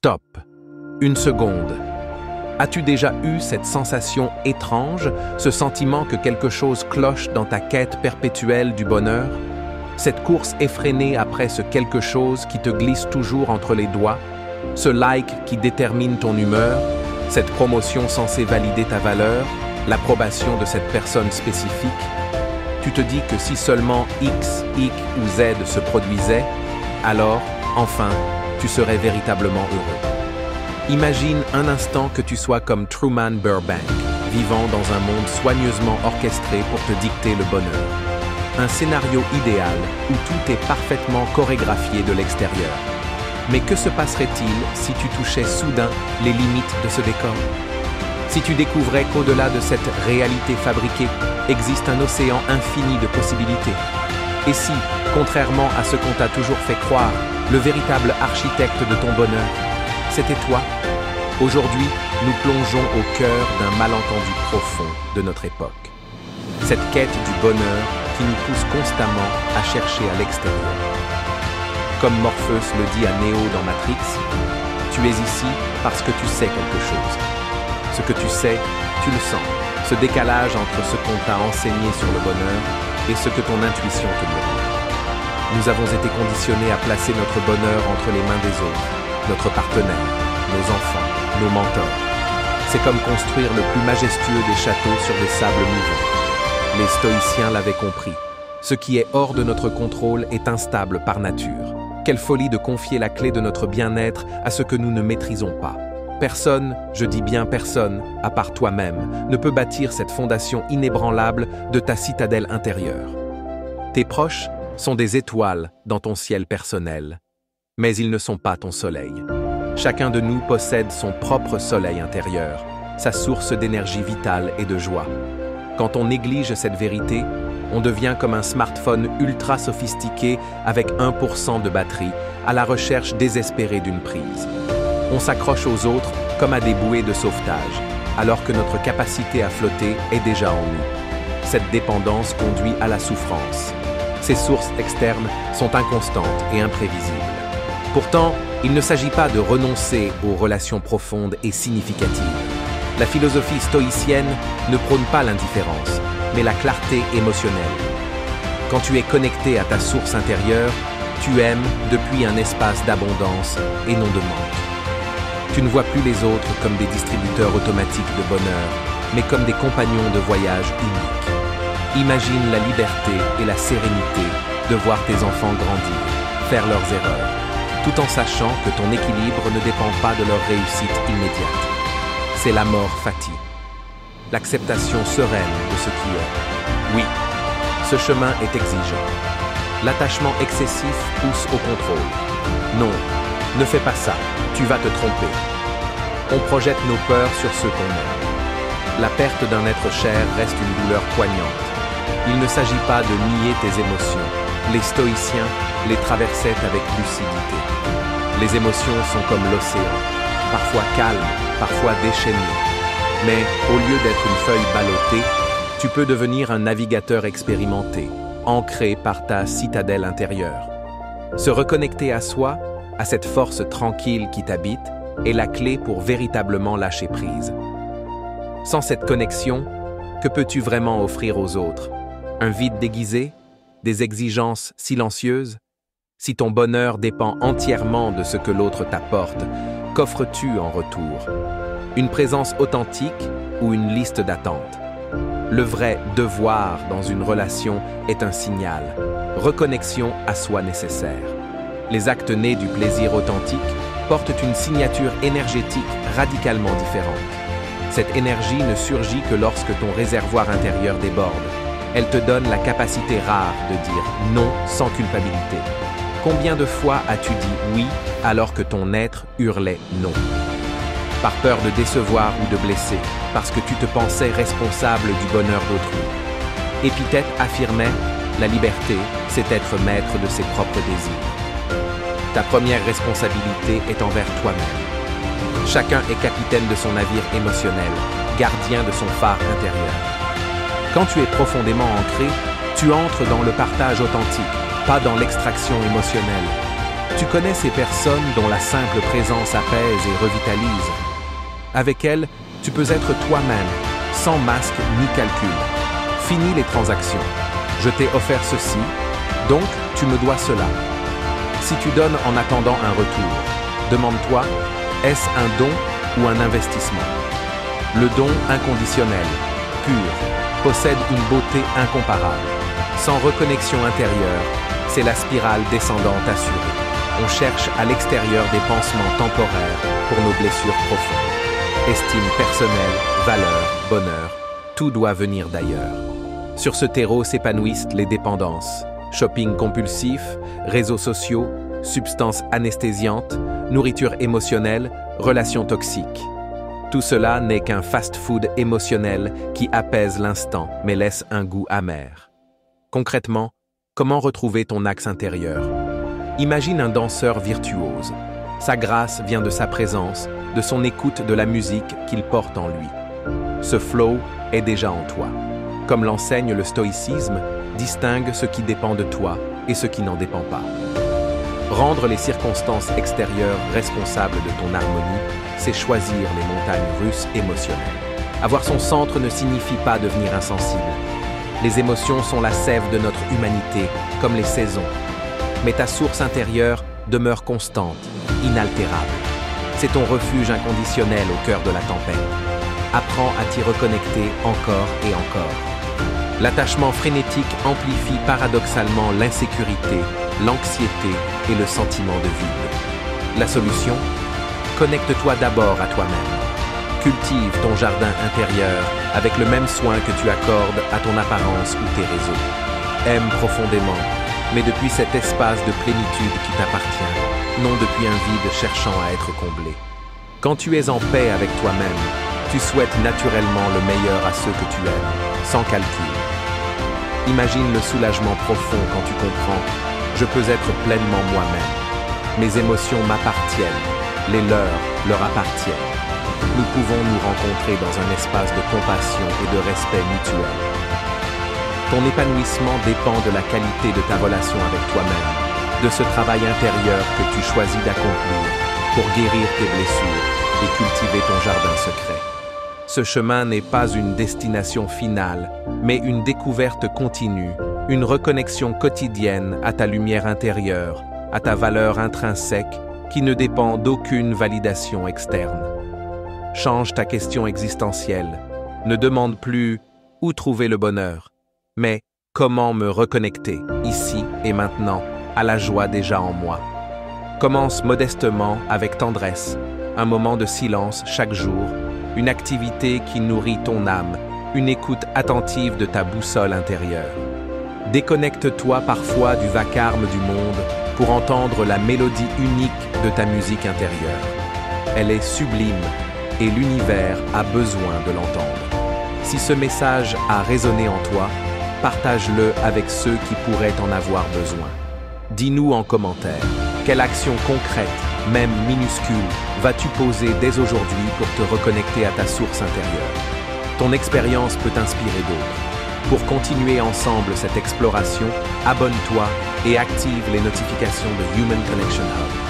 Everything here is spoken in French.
Stop. Une seconde. As-tu déjà eu cette sensation étrange, ce sentiment que quelque chose cloche dans ta quête perpétuelle du bonheur? Cette course effrénée après ce quelque chose qui te glisse toujours entre les doigts? Ce like qui détermine ton humeur? Cette promotion censée valider ta valeur? L'approbation de cette personne spécifique? Tu te dis que si seulement X, Y ou Z se produisait, alors, enfin, tu serais véritablement heureux. Imagine un instant que tu sois comme Truman Burbank, vivant dans un monde soigneusement orchestré pour te dicter le bonheur. Un scénario idéal où tout est parfaitement chorégraphié de l'extérieur. Mais que se passerait-il si tu touchais soudain les limites de ce décor? Si tu découvrais qu'au-delà de cette réalité fabriquée, existe un océan infini de possibilités? Et si, contrairement à ce qu'on t'a toujours fait croire, le véritable architecte de ton bonheur, c'était toi? Aujourd'hui, nous plongeons au cœur d'un malentendu profond de notre époque. Cette quête du bonheur qui nous pousse constamment à chercher à l'extérieur. Comme Morpheus le dit à Neo dans Matrix, tu es ici parce que tu sais quelque chose. Ce que tu sais, tu le sens. Ce décalage entre ce qu'on t'a enseigné sur le bonheur et ce que ton intuition te dit. Nous avons été conditionnés à placer notre bonheur entre les mains des autres, notre partenaire, nos enfants, nos mentors. C'est comme construire le plus majestueux des châteaux sur des sables mouvants. Les stoïciens l'avaient compris. Ce qui est hors de notre contrôle est instable par nature. Quelle folie de confier la clé de notre bien-être à ce que nous ne maîtrisons pas. Personne, je dis bien personne, à part toi-même, ne peut bâtir cette fondation inébranlable de ta citadelle intérieure. Tes proches sont des étoiles dans ton ciel personnel, mais ils ne sont pas ton soleil. Chacun de nous possède son propre soleil intérieur, sa source d'énergie vitale et de joie. Quand on néglige cette vérité, on devient comme un smartphone ultra sophistiqué avec 1% de batterie, à la recherche désespérée d'une prise. On s'accroche aux autres comme à des bouées de sauvetage, alors que notre capacité à flotter est déjà en nous. Cette dépendance conduit à la souffrance. Ces sources externes sont inconstantes et imprévisibles. Pourtant, il ne s'agit pas de renoncer aux relations profondes et significatives. La philosophie stoïcienne ne prône pas l'indifférence, mais la clarté émotionnelle. Quand tu es connecté à ta source intérieure, tu aimes depuis un espace d'abondance et non de manque. Tu ne vois plus les autres comme des distributeurs automatiques de bonheur, mais comme des compagnons de voyage uniques. Imagine la liberté et la sérénité de voir tes enfants grandir, faire leurs erreurs, tout en sachant que ton équilibre ne dépend pas de leur réussite immédiate. C'est la mort fati. L'acceptation sereine de ce qui est. Oui, ce chemin est exigeant. L'attachement excessif pousse au contrôle. Non, ne fais pas ça, tu vas te tromper. On projette nos peurs sur ceux qu'on aime. La perte d'un être cher reste une douleur poignante. Il ne s'agit pas de nier tes émotions. Les stoïciens les traversaient avec lucidité. Les émotions sont comme l'océan, parfois calmes, parfois déchaînées. Mais au lieu d'être une feuille ballottée, tu peux devenir un navigateur expérimenté, ancré par ta citadelle intérieure. Se reconnecter à soi, à cette force tranquille qui t'habite, est la clé pour véritablement lâcher prise. Sans cette connexion, que peux-tu vraiment offrir aux autres? Un vide déguisé? Des exigences silencieuses? Si ton bonheur dépend entièrement de ce que l'autre t'apporte, qu'offres-tu en retour? Une présence authentique ou une liste d'attentes? Le vrai devoir dans une relation est un signal, reconnexion à soi nécessaire. Les actes nés du plaisir authentique portent une signature énergétique radicalement différente. Cette énergie ne surgit que lorsque ton réservoir intérieur déborde. Elle te donne la capacité rare de dire non sans culpabilité. Combien de fois as-tu dit oui alors que ton être hurlait non? Par peur de décevoir ou de blesser, parce que tu te pensais responsable du bonheur d'autrui. Épithète affirmait « La liberté, c'est être maître de ses propres désirs ». Ta première responsabilité est envers toi-même. Chacun est capitaine de son navire émotionnel, gardien de son phare intérieur. Quand tu es profondément ancré, tu entres dans le partage authentique, pas dans l'extraction émotionnelle. Tu connais ces personnes dont la simple présence apaise et revitalise. Avec elles, tu peux être toi-même, sans masque ni calcul. Fini les transactions. Je t'ai offert ceci, donc tu me dois cela. Si tu donnes en attendant un retour, demande-toi, est-ce un don ou un investissement? Le don inconditionnel, pur, possède une beauté incomparable. Sans reconnexion intérieure, c'est la spirale descendante assurée. On cherche à l'extérieur des pansements temporaires pour nos blessures profondes. Estime personnelle, valeur, bonheur, tout doit venir d'ailleurs. Sur ce terreau s'épanouissent les dépendances. Shopping compulsif, réseaux sociaux, substances anesthésiantes, nourriture émotionnelle, relations toxiques. Tout cela n'est qu'un fast-food émotionnel qui apaise l'instant mais laisse un goût amer. Concrètement, comment retrouver ton axe intérieur? Imagine un danseur virtuose. Sa grâce vient de sa présence, de son écoute de la musique qu'il porte en lui. Ce flow est déjà en toi. Comme l'enseigne le stoïcisme, distingue ce qui dépend de toi et ce qui n'en dépend pas. Rendre les circonstances extérieures responsables de ton harmonie, c'est choisir les montagnes russes émotionnelles. Avoir son centre ne signifie pas devenir insensible. Les émotions sont la sève de notre humanité, comme les saisons. Mais ta source intérieure demeure constante, inaltérable. C'est ton refuge inconditionnel au cœur de la tempête. Apprends à t'y reconnecter encore et encore. L'attachement frénétique amplifie paradoxalement l'insécurité, l'anxiété et le sentiment de vide. La solution? Connecte-toi d'abord à toi-même. Cultive ton jardin intérieur avec le même soin que tu accordes à ton apparence ou tes réseaux. Aime profondément, mais depuis cet espace de plénitude qui t'appartient, non depuis un vide cherchant à être comblé. Quand tu es en paix avec toi-même, tu souhaites naturellement le meilleur à ceux que tu aimes, sans calcul. Imagine le soulagement profond quand tu comprends « Je peux être pleinement moi-même. Mes émotions m'appartiennent, les leurs leur appartiennent. Nous pouvons nous rencontrer dans un espace de compassion et de respect mutuel. » Ton épanouissement dépend de la qualité de ta relation avec toi-même, de ce travail intérieur que tu choisis d'accomplir pour guérir tes blessures et cultiver ton jardin secret. Ce chemin n'est pas une destination finale, mais une découverte continue, une reconnexion quotidienne à ta lumière intérieure, à ta valeur intrinsèque qui ne dépend d'aucune validation externe. Change ta question existentielle. Ne demande plus « Où trouver le bonheur ?», mais « Comment me reconnecter, ici et maintenant, à la joie déjà en moi ?» Commence modestement avec tendresse, un moment de silence chaque jour, une activité qui nourrit ton âme, une écoute attentive de ta boussole intérieure. Déconnecte-toi parfois du vacarme du monde pour entendre la mélodie unique de ta musique intérieure. Elle est sublime et l'univers a besoin de l'entendre. Si ce message a résonné en toi, partage-le avec ceux qui pourraient en avoir besoin. Dis-nous en commentaire, quelle action concrète, même minuscule, vas-tu poser dès aujourd'hui pour te reconnecter à ta source intérieure? Ton expérience peut inspirer d'autres. Pour continuer ensemble cette exploration, abonne-toi et active les notifications de Human Connection Hub.